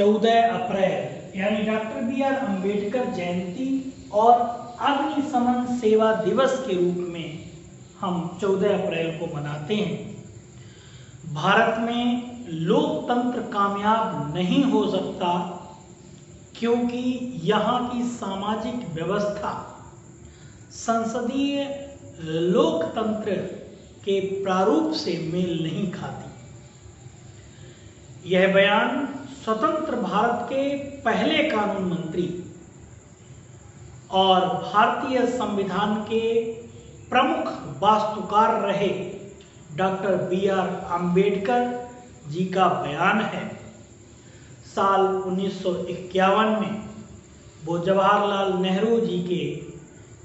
14 अप्रैल यानी doctor B R. Ambedkar जयंती और अग्निशमन सेवा दिवस के रूप में हम 14 अप्रैल को मनाते हैं। भारत में लोकतंत्र कामयाब नहीं हो सकता क्योंकि यहाँ की सामाजिक व्यवस्था संसदीय लोकतंत्र के प्रारूप से मेल नहीं खाती। यह बयान स्वतंत्र भारत के पहले कानून मंत्री और भारतीय संविधान के प्रमुख वास्तुकार रहे डॉक्टर बी.आर. अम्बेडकर जी का बयान है। साल 1951 में वो जवाहरलाल नेहरू जी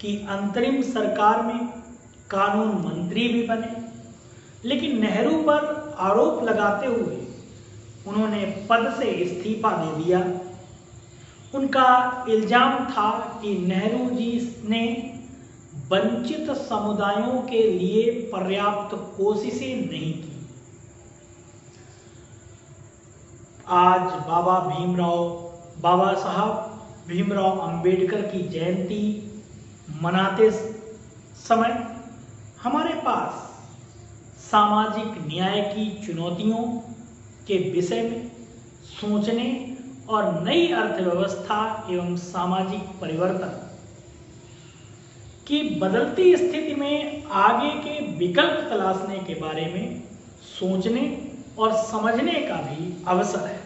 की अंतरिम सरकार में कानून मंत्री भी बने, लेकिन नेहरू पर आरोप लगाते हुए उन्होंने पद से इस्तीफा दे दिया। उनका इल्जाम था कि नेहरू जी ने वंचित समुदायों के लिए पर्याप्त कोशिशें नहीं की। आज बाबा साहब भीमराव अंबेडकर की जयंती मनाते समय हमारे पास सामाजिक न्याय की चुनौतियों के विषय में सोचने और नई अर्थव्यवस्था एवं सामाजिक परिवर्तन की बदलती स्थिति में आगे के विकल्प तलाशने के बारे में सोचने और समझने का भी अवसर है।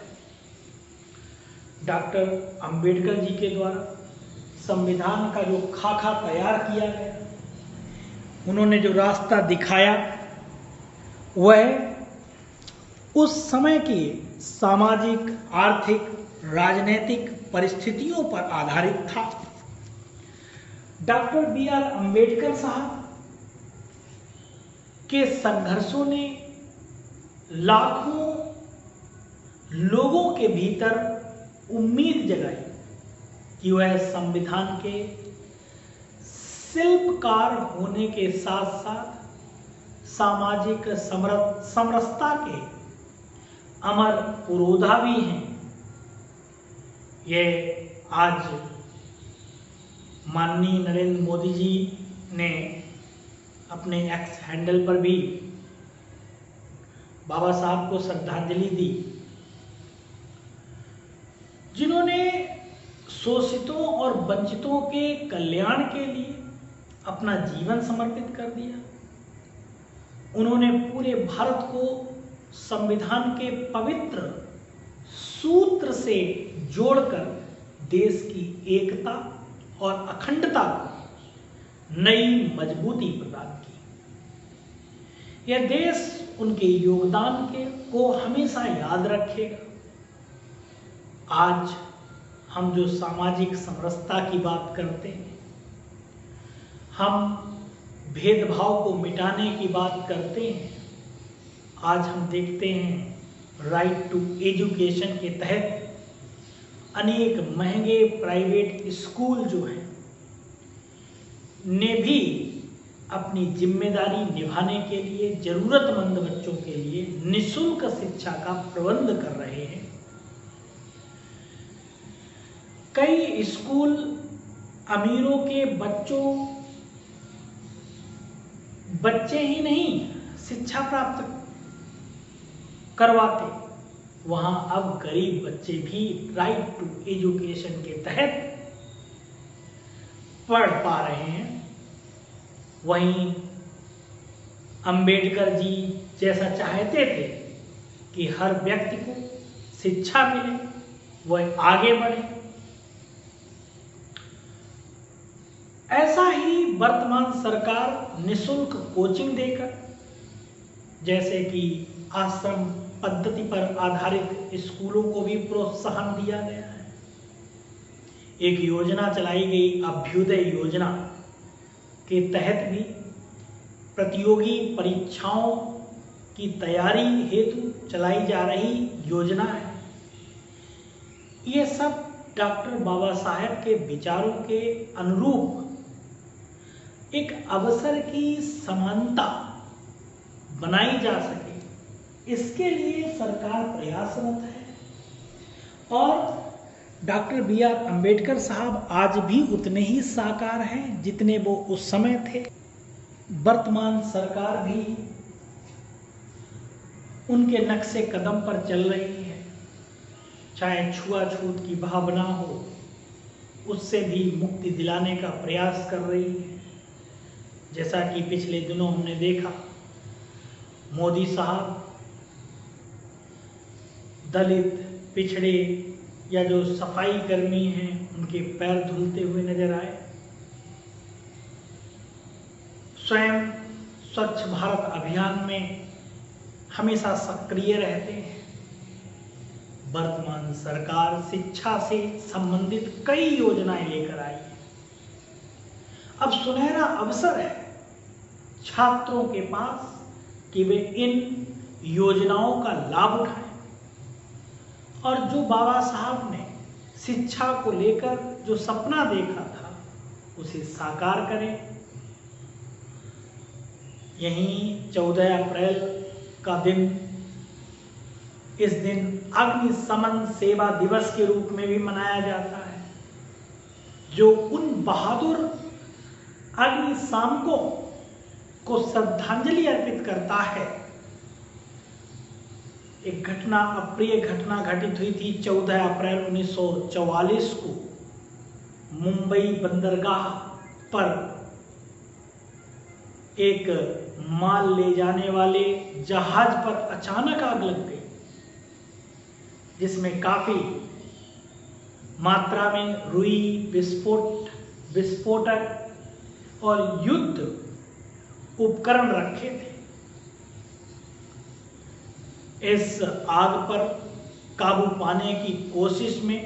डॉक्टर अंबेडकर जी के द्वारा संविधान का जो खाका तैयार किया गया, उन्होंने जो रास्ता दिखाया, वह उस समय की सामाजिक, आर्थिक, राजनीतिक परिस्थितियों पर आधारित था। Doctor B R. अम्बेडकर साहब के संघर्षों ने लाखों लोगों के भीतर उम्मीद जगाई कि वह संविधान के शिल्पकार होने के साथ साथ सामाजिक समरसता के अमर पुरोधा भी हैं। यह आज माननीय नरेंद्र मोदी जी ने अपने एक्स हैंडल पर भी बाबा साहब को श्रद्धांजलि दी, जिन्होंने शोषितों और वंचितों के कल्याण के लिए अपना जीवन समर्पित कर दिया। उन्होंने पूरे भारत को संविधान के पवित्र सूत्र से जोड़कर देश की एकता और अखंडता को नई मजबूती प्रदान की। यह देश उनके योगदान को हमेशा याद रखेगा। आज हम जो सामाजिक समरसता की बात करते हैं, हम भेदभाव को मिटाने की बात करते हैं, आज हम देखते हैं राइट टू एजुकेशन के तहत अनेक महंगे प्राइवेट स्कूल जो हैं ने भी अपनी जिम्मेदारी निभाने के लिए जरूरतमंद बच्चों के लिए निःशुल्क शिक्षा का प्रबंध कर रहे हैं। कई स्कूल अमीरों के बच्चे ही नहीं शिक्षा प्राप्त करवाते, वहां अब गरीब बच्चे भी राइट टू एजुकेशन के तहत पढ़ पा रहे हैं। वहीं अंबेडकर जी जैसा चाहते थे कि हर व्यक्ति को शिक्षा मिले, वह आगे बढ़े, ऐसा ही वर्तमान सरकार निःशुल्क कोचिंग देकर, जैसे कि आश्रम पद्धति पर आधारित स्कूलों को भी प्रोत्साहन दिया गया है। एक योजना चलाई गई अभ्युदय योजना के तहत भी प्रतियोगी परीक्षाओं की तैयारी हेतु चलाई जा रही योजना है। ये सब डॉक्टर बाबा साहेब के विचारों के अनुरूप एक अवसर की समानता बनाई जा सके, इसके लिए सरकार प्रयासरत है और डॉक्टर बी आर अम्बेडकर साहब आज भी उतने ही साकार हैं जितने वो उस समय थे। वर्तमान सरकार भी उनके नक्शे कदम पर चल रही है, चाहे छुआछूत की भावना हो उससे भी मुक्ति दिलाने का प्रयास कर रही है। जैसा कि पिछले दिनों हमने देखा, मोदी साहब दलित, पिछड़े या जो सफाई कर्मी हैं उनके पैर धुलते हुए नजर आए। स्वयं स्वच्छ भारत अभियान में हमेशा सक्रिय रहते हैं। वर्तमान सरकार शिक्षा से संबंधित कई योजनाएं लेकर आई है। अब सुनहरा अवसर है छात्रों के पास कि वे इन योजनाओं का लाभ उठाएं और जो बाबा साहब ने शिक्षा को लेकर जो सपना देखा था उसे साकार करें। यहीं 14 अप्रैल का दिन, इस दिन अग्निशमन सेवा दिवस के रूप में भी मनाया जाता है, जो उन बहादुर अग्निशामकों को श्रद्धांजलि अर्पित करता है। एक घटना, अप्रिय घटना घटित हुई थी 14 अप्रैल 1944 को मुंबई बंदरगाह पर एक माल ले जाने वाले जहाज पर अचानक आग लग गई, जिसमें काफी मात्रा में रुई, विस्फोटक और युद्ध उपकरण रखे थे। इस आग पर काबू पाने की कोशिश में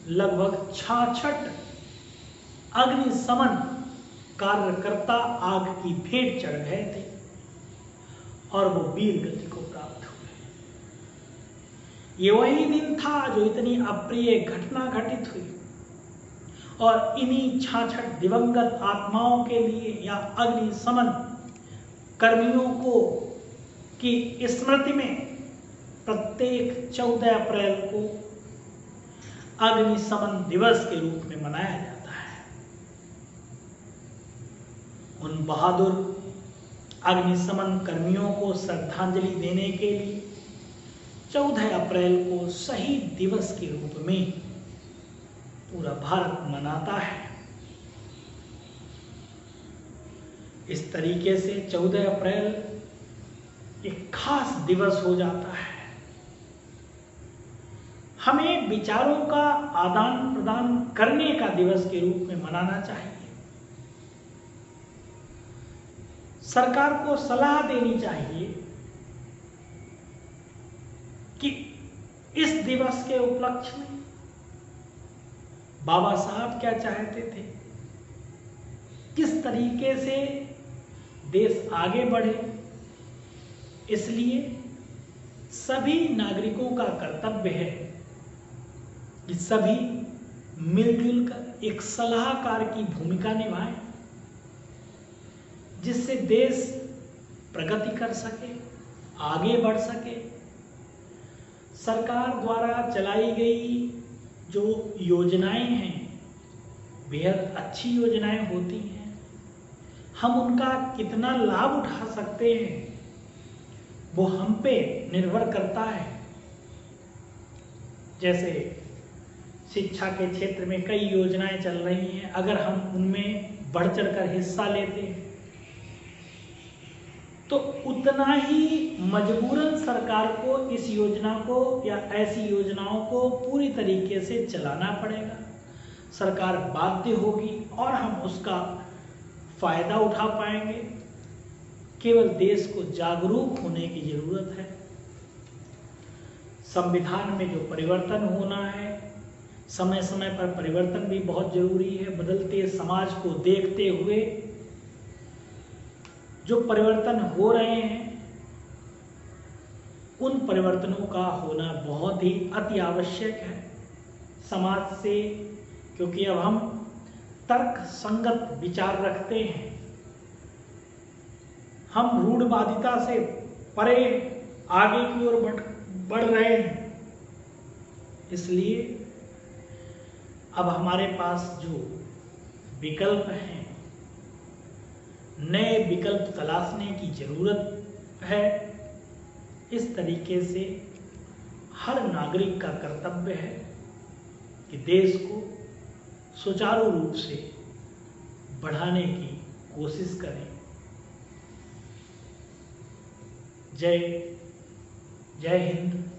लगभग 66 अग्निशमन कार्यकर्ता आग की भेंट चढ़ गए थे और वो वीर गति को प्राप्त हुए। ये वही दिन था जो इतनी अप्रिय घटना घटित हुई और इन्हीं 66 दिवंगत आत्माओं के लिए या अग्निशमन कर्मियों को की स्मृति में प्रत्येक 14 अप्रैल को अग्निशमन दिवस के रूप में मनाया जाता है। उन बहादुर अग्निशमन कर्मियों को श्रद्धांजलि देने के लिए 14 अप्रैल को शहीद दिवस के रूप में पूरा भारत मनाता है। इस तरीके से 14 अप्रैल एक खास दिवस हो जाता है। हमें विचारों का आदान प्रदान करने का दिवस के रूप में मनाना चाहिए। सरकार को सलाह देनी चाहिए कि इस दिवस के उपलक्ष्य में बाबा साहब क्या चाहते थे, किस तरीके से देश आगे बढ़े। इसलिए सभी नागरिकों का कर्तव्य है कि सभी मिलजुल कर एक सलाहकार की भूमिका निभाएं, जिससे देश प्रगति कर सके, आगे बढ़ सके। सरकार द्वारा चलाई गई जो योजनाएं हैं बेहद अच्छी योजनाएं होती हैं। हम उनका कितना लाभ उठा सकते हैं वो हम पे निर्भर करता है। जैसे शिक्षा के क्षेत्र में कई योजनाएं चल रही हैं, अगर हम उनमें बढ़ चढ़कर हिस्सा लेते हैं तो उतना ही मजबूरन सरकार को इस योजना को या ऐसी योजनाओं को पूरी तरीके से चलाना पड़ेगा। सरकार बाध्य होगी और हम उसका फायदा उठा पाएंगे। केवल देश को जागरूक होने की जरूरत है। संविधान में जो परिवर्तन होना है, समय समय पर परिवर्तन भी बहुत जरूरी है। बदलते समाज को देखते हुए जो परिवर्तन हो रहे हैं उन परिवर्तनों का होना बहुत ही अति आवश्यक है समाज से, क्योंकि अब हम तर्क संगत विचार रखते हैं। हम रूढ़वादिता से परे आगे की ओर बढ़ रहे हैं। इसलिए अब हमारे पास जो विकल्प हैं, नए विकल्प तलाशने की जरूरत है। इस तरीके से हर नागरिक का कर्तव्य है कि देश को सुचारू रूप से बढ़ाने की कोशिश करें। जय हिंद।